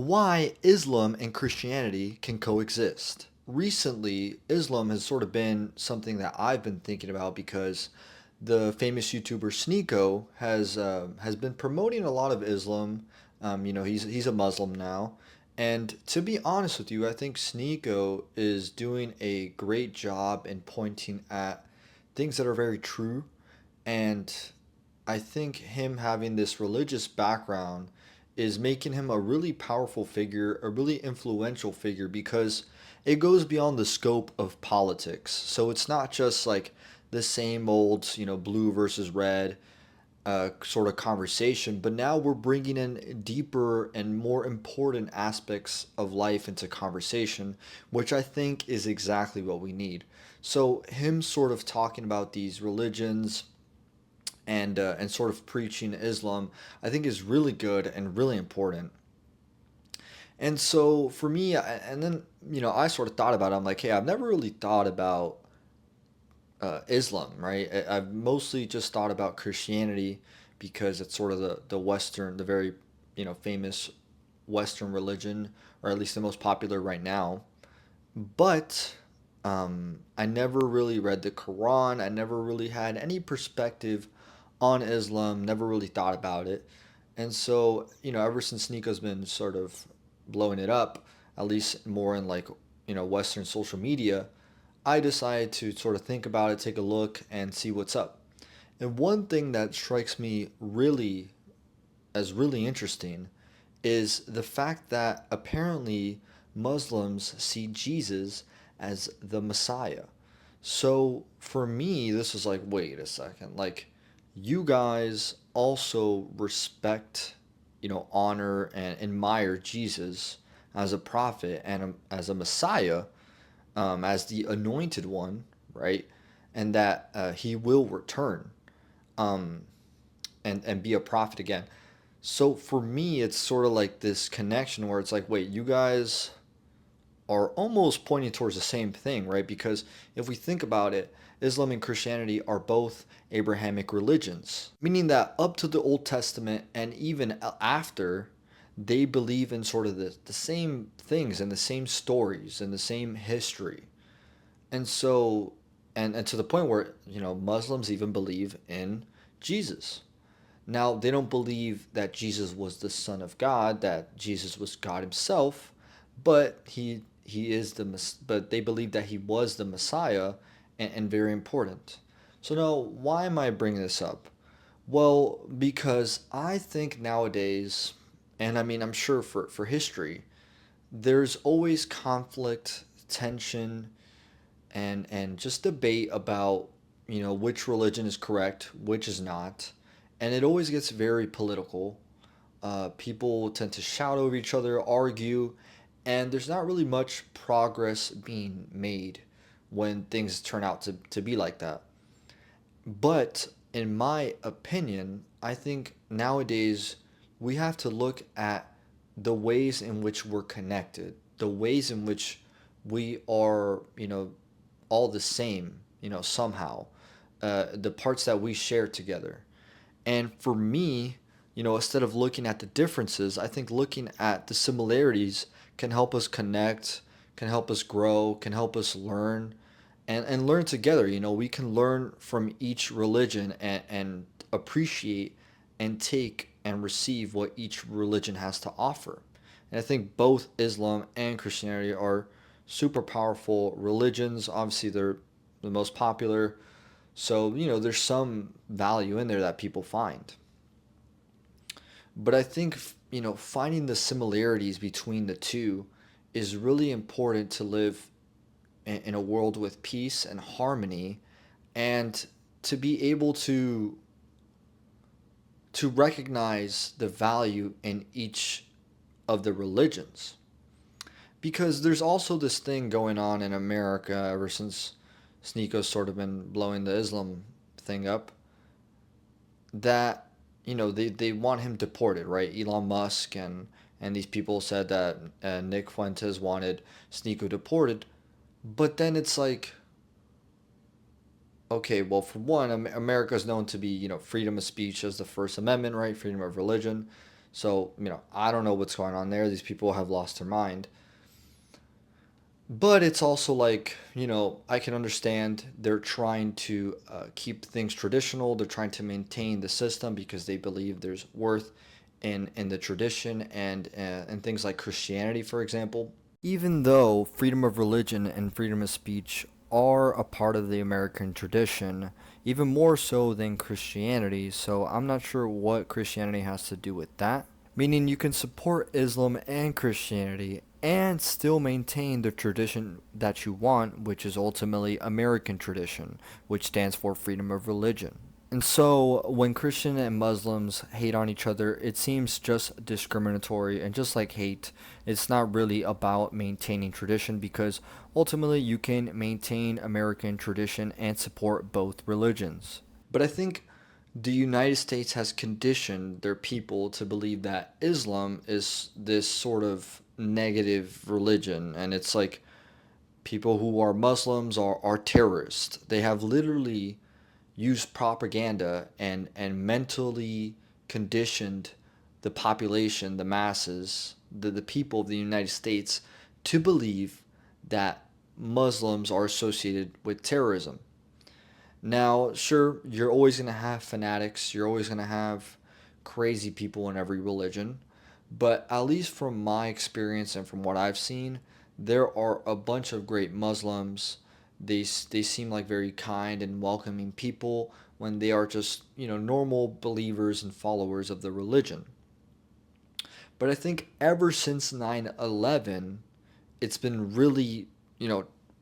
Why Islam and Christianity can coexist. Recently, Islam has sort of been something that I've been thinking about because the famous YouTuber Sneeko has been promoting a lot of Islam. He's a Muslim now, and to be honest with you, I think Sneeko is doing a great job in pointing at things that are very true, and I think him having this religious background is making him a really powerful figure, a really influential figure because it goes beyond the scope of politics. So it's not just like the same old, blue versus red sort of conversation, but now we're bringing in deeper and more important aspects of life into conversation, which I think is exactly what we need. So him sort of talking about these religions and sort of preaching Islam, I think is really good and really important. And so for me, and then I sort of thought about it. I'm like, hey, I've never really thought about Islam, right? I've mostly just thought about Christianity because it's sort of the Western, the very famous Western religion, or at least the most popular right now. But I never really read the Quran. I never really had any perspective on Islam, never really thought about it. And so, ever since Nico's been sort of blowing it up, at least more in like, Western social media, I decided to sort of think about it, take a look, and see what's up. And one thing that strikes me really interesting is the fact that apparently Muslims see Jesus as the Messiah. So for me, this was like, wait a second. Like, you guys also respect, honor and admire Jesus as a prophet and as a Messiah, as the anointed one, right? And that he will return um, and be a prophet again. So for me, it's sort of like this connection where it's like, wait, you guys are almost pointing towards the same thing, right? Because if we think about it, Islam and Christianity are both Abrahamic religions, meaning that up to the Old Testament and even after, they believe in sort of the same things and the same stories and the same history. And so, and to the point where, Muslims even believe in Jesus. Now, they don't believe that Jesus was the Son of God, that Jesus was God Himself, but he is but they believe that He was the Messiah, and very important. So now, why am I bringing this up? Well, because I think nowadays, and I mean, I'm sure for history, there's always conflict, tension, and just debate about which religion is correct, which is not, and it always gets very political. People tend to shout over each other, argue, and there's not really much progress being made when things turn out to be like that. But in my opinion, I think nowadays we have to look at the ways in which we're connected, the ways in which we are, all the same, somehow, the parts that we share together. And for me, instead of looking at the differences, I think looking at the similarities can help us connect, can help us grow, can help us learn, and learn together. We can learn from each religion and appreciate and take and receive what each religion has to offer. And I think both Islam and Christianity are super powerful religions. Obviously, they're the most popular. So, there's some value in there that people find. But I think, finding the similarities between the two is really important to live in a world with peace and harmony, and to be able to recognize the value in each of the religions. Because there's also this thing going on in America ever since Sneako's sort of been blowing the Islam thing up, that they want him deported, right? Elon Musk and these people said that Nick Fuentes wanted Sneako deported, but then it's like, okay, well, for one, America is known to be freedom of speech as the First Amendment, right? Freedom of religion. So, I don't know what's going on there. These people have lost their mind. But it's also like, I can understand they're trying to keep things traditional. They're trying to maintain the system because they believe there's worth in the tradition and things like Christianity, for example. Even though freedom of religion and freedom of speech are a part of the American tradition, even more so than Christianity, so I'm not sure what Christianity has to do with that. Meaning you can support Islam and Christianity and still maintain the tradition that you want, which is ultimately American tradition, which stands for freedom of religion. And so when Christian and Muslims hate on each other, it seems just discriminatory, and just like hate, it's not really about maintaining tradition because ultimately you can maintain American tradition and support both religions. But I think the United States has conditioned their people to believe that Islam is this sort of negative religion, and it's like people who are Muslims are terrorists. They have literally used propaganda and mentally conditioned the population, the masses, the people of the United States to believe that Muslims are associated with terrorism. Now, sure, you're always going to have fanatics, you're always going to have crazy people in every religion, but at least from my experience and from what I've seen, there are a bunch of great Muslims. They seem like very kind and welcoming people when they are just, normal believers and followers of the religion. But I think ever since 9/11, it's been really,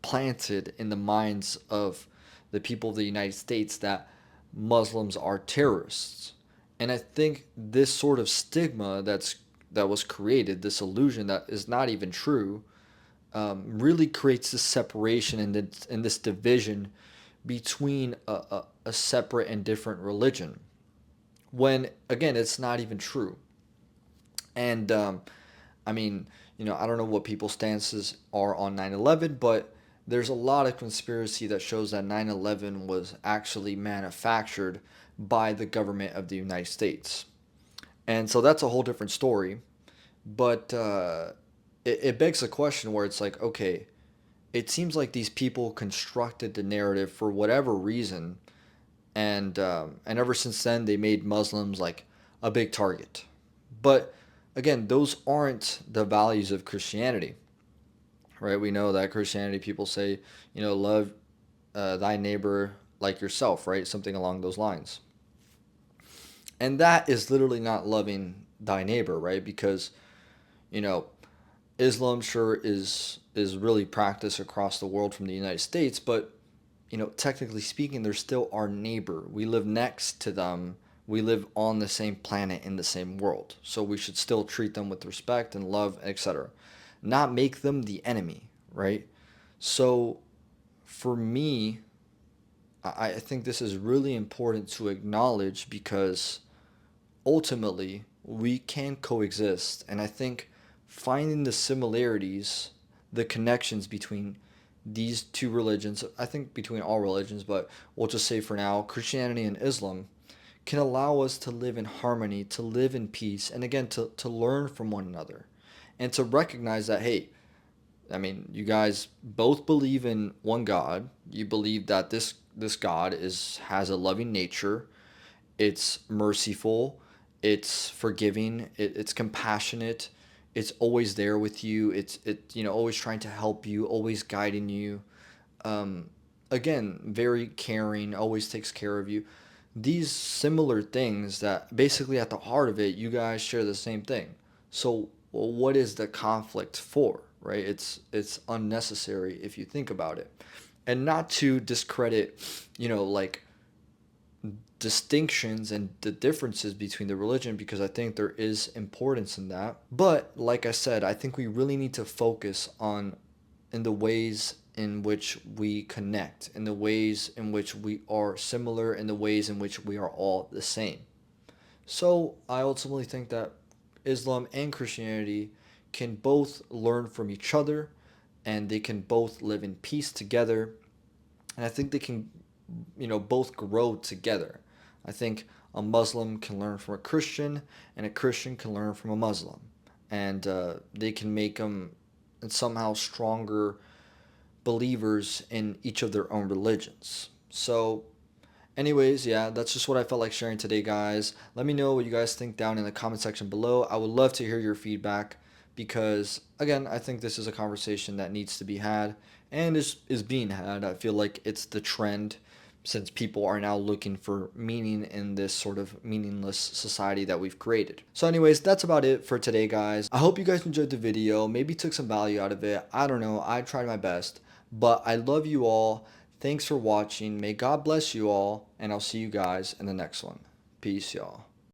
planted in the minds of the people of the United States that Muslims are terrorists. And I think this sort of stigma that was created, this illusion that is not even true, really creates this separation and this division between a separate and different religion. When again, it's not even true. And I mean, I don't know what people's stances are on 9/11, but there's a lot of conspiracy that shows that 9/11 was actually manufactured by the government of the United States. And so that's a whole different story. But it begs the question where it's like, okay, it seems like these people constructed the narrative for whatever reason, and ever since then they made Muslims like a big target. But again, those aren't the values of Christianity, right? We know that Christianity people say, love thy neighbor like yourself, right? Something along those lines. And that is literally not loving thy neighbor, right? Because, you know, Islam sure is really practiced across the world from the United States, but technically speaking, they're still our neighbor. We live next to them. We live on the same planet in the same world. So we should still treat them with respect and love, etc. Not make them the enemy, right? So for me, I think this is really important to acknowledge because ultimately we can coexist. And I think finding the similarities, the connections between these two religions, I think between all religions, but we'll just say for now, Christianity and Islam, can allow us to live in harmony, to live in peace, and again, to learn from one another. And to recognize that, hey, I mean, you guys both believe in one God. You believe that this God has a loving nature. It's merciful, it's forgiving, it's compassionate, it's always there with you. It's always trying to help you, always guiding you. Um, Again, very caring, always takes care of you. These similar things that basically at the heart of it, you guys share the same thing. So, well, what is the conflict for, right? It's unnecessary if you think about it. And not to discredit, like distinctions and the differences between the religion because I think there is importance in that. But like I said, I think we really need to focus on in the ways in which we connect, in the ways in which we are similar, in the ways in which we are all the same. So I ultimately think that Islam and Christianity can both learn from each other and they can both live in peace together. And I think they can, both grow together. I think A Muslim can learn from a Christian, and a Christian can learn from a Muslim. And they can make them somehow stronger believers in each of their own religions. So, anyways, yeah, that's just what I felt like sharing today, guys. Let me know what you guys think down in the comment section below. I would love to hear your feedback because, again, I think this is a conversation that needs to be had and is being had. I feel like it's the trend since people are now looking for meaning in this sort of meaningless society that we've created. So anyways, that's about it for today, guys. I hope you guys enjoyed the video, maybe took some value out of it. I don't know, I tried my best, but I love you all. Thanks for watching. May God bless you all, and I'll see you guys in the next one. Peace, y'all.